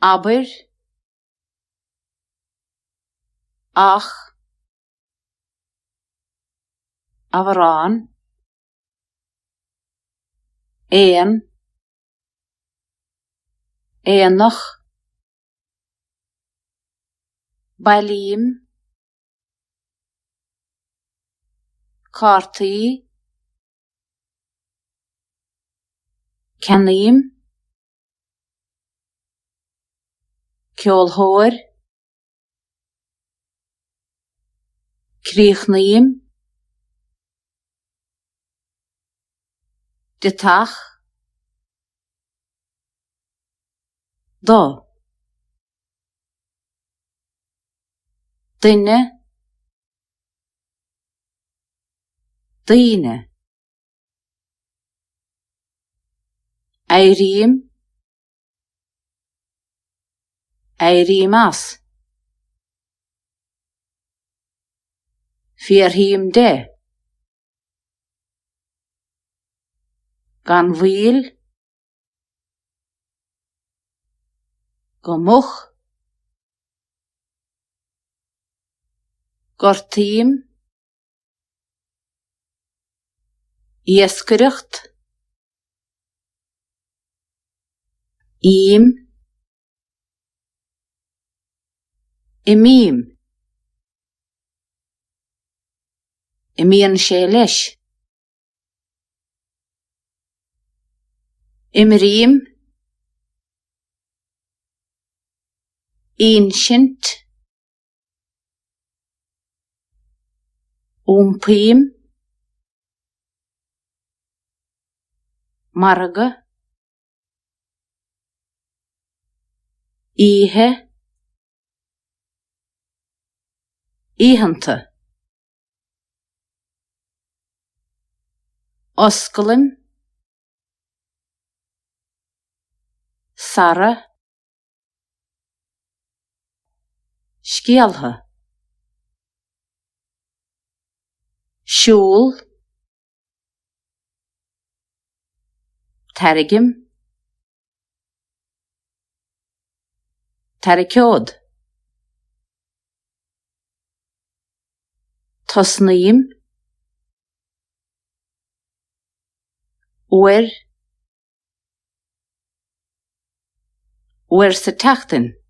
aber, ach, avrán, éanach, bailím, cartaí, ceannaím, ceolthóir, críochnaím, ditach, dó, duine, daoine, éiríam, éiríamas, fíorthaoim de, gan bhíol, go much, gortaím, iascaireacht, ím, imíam, imíonn sé leis, imríam, insint, úmpaim, marga, ihe, ítheanta, oscailin, sara, scialtha, siúl, tarigim, taricéod, tosnaím, uair sa teachtain.